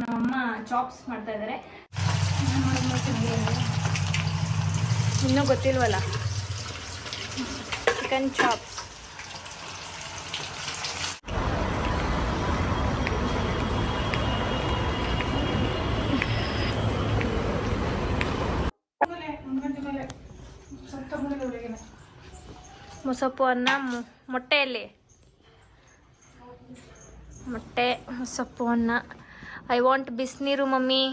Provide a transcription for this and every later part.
ನಮ್ಮಮ್ಮ ಚಾಪ್ಸ್ ಮಾಡ್ತಾ ಇದ್ದಾರೆ. ಇನ್ನೂ ಗೊತ್ತಿಲ್ವಲ್ಲ. Chicken chops. ಮೊಸಪ್ಪು ಅನ್ನ ಮೊಟ್ಟೆಯಲ್ಲಿ ಮೊಟ್ಟೆ ಮೊಸಪ್ಪು ಅನ್ನ. ಐ ವಾಂಟ್ ಬಿಸಿನೀರು ಮಮ್ಮಿ.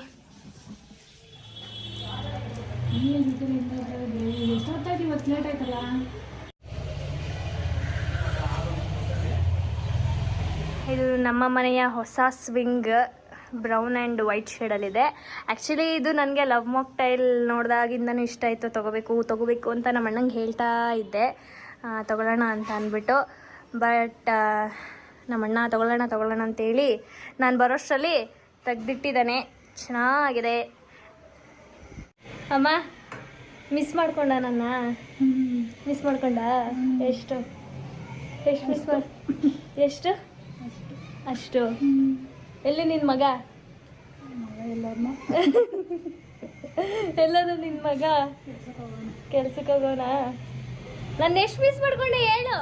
ಇದು ನಮ್ಮ ಮನೆಯ ಹೊಸ ಸ್ವಿಂಗ್, ಬ್ರೌನ್ ಆ್ಯಂಡ್ ವೈಟ್ ಶೇಡಲ್ಲಿದೆ. ಆ್ಯಕ್ಚುಲಿ ಇದು ನನಗೆ ಲವ್ ಮಾಕ್ಟೈಲ್ ನೋಡಿದಾಗಿಂದನೂ ಇಷ್ಟ ಆಯಿತು, ತೊಗೋಬೇಕು ಅಂತ ನಮ್ಮ ಅಣ್ಣಂಗೆ ಹೇಳ್ತಾ ಇದ್ದೆ ತೊಗೊಳ್ಳೋಣ ಅಂತ ಅಂದ್ಬಿಟ್ಟು. ಬಟ್ ನಮ್ಮ ಅಣ್ಣ ತೊಗೊಳ್ಳೋಣ ಅಂತೇಳಿ ನಾನು ಬರೋಷ್ಟರಲ್ಲಿ ತೆಗ್ದಿಟ್ಟಿದ್ದಾನೆ. ಚೆನ್ನಾಗಿದೆ. ಅಮ್ಮ ಮಿಸ್ ಮಾಡ್ಕೊಂಡ ನನ್ನ? ಮಿಸ್ ಮಾಡ್ಕೊಂಡ? ಎಷ್ಟು ಮಿಸ್ ಎಷ್ಟು? ಅಷ್ಟು. ಎಲ್ಲಿ ನಿನ್ನ ಮಗ? ಎಲ್ಲರೂ ನಿನ್ನ ಮಗ ಕೆಲ್ಸಕ್ಕೆ ಹೋಗೋಣ. ನಾನು ಎಷ್ಟು ಮಿಸ್ ಮಾಡ್ಕೊಂಡೆ ಹೇಳು?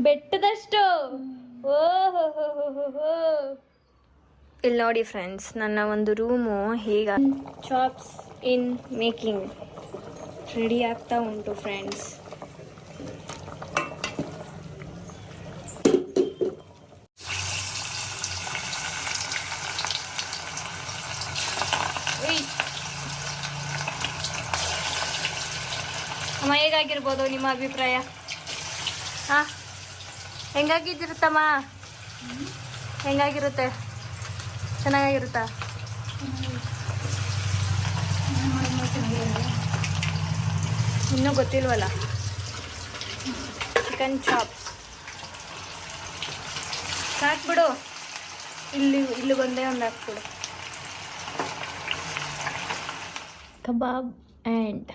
ಬೆಟ್ಟದಷ್ಟು. ಓಹೋ. ಇಲ್ಲಿ ನೋಡಿ ಫ್ರೆಂಡ್ಸ್, ನನ್ನ ಒಂದು ರೂಮು ಹೇಗ ಚಾಪ್ಸ್ ಇನ್ ಮೇಕಿಂಗ್ ರೆಡಿ ಆಗ್ತಾ ಉಂಟು ಫ್ರೆಂಡ್ಸ್. ಅಮ್ಮ ಹೇಗಾಗಿರ್ಬೋದು ನಿಮ್ಮ ಅಭಿಪ್ರಾಯ? ಹಾಂ, ಹೆಂಗಾಗಿದ್ದಿರುತ್ತಮ್ಮ? ಹೆಂಗಾಗಿರುತ್ತೆ? ಚೆನ್ನಾಗಿರುತ್ತಾ? ಇನ್ನೂ ಗೊತ್ತಿಲ್ವಲ್ಲ. Chicken chops ಸಾಕ್ಬಿಡು. ಇಲ್ಲಿ ಒಂದೇ ಒಂದು ಹಾಕ್ಬಿಡು. ಕಬಾಬ್ ಆ್ಯಂಡ್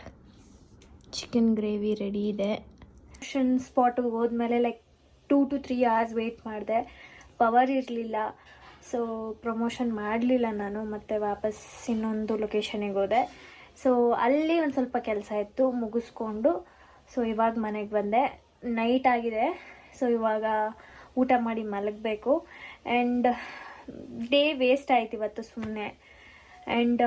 ಚಿಕನ್ ಗ್ರೇವಿ ರೆಡಿ ಇದೆ. ಸ್ಪಾಟಿಗೆ ಹೋದ್ಮೇಲೆ ಲೈಕ್ 2 to 3 hours ವೆಯ್ಟ್ ಮಾಡಿದೆ. ಪವರ್ ಇರಲಿಲ್ಲ, ಸೊ ಪ್ರಮೋಷನ್ ಮಾಡಲಿಲ್ಲ ನಾನು. ಮತ್ತೆ ವಾಪಸ್ ಇನ್ನೊಂದು ಲೊಕೇಶನಿಗೆ ಹೋದೆ. ಸೊ ಅಲ್ಲಿ ಒಂದು ಸ್ವಲ್ಪ ಕೆಲಸ ಇತ್ತು, ಮುಗಿಸ್ಕೊಂಡು ಸೊ ಇವಾಗ ಮನೆಗೆ ಬಂದೆ. ನೈಟ್ ಆಗಿದೆ, ಸೊ ಇವಾಗ ಊಟ ಮಾಡಿ ಮಲಗಬೇಕು. ಆ್ಯಂಡ್ ಡೇ ವೇಸ್ಟ್ ಆಯ್ತು ಇವತ್ತು ಸುಮ್ಮನೆ. ಆ್ಯಂಡ್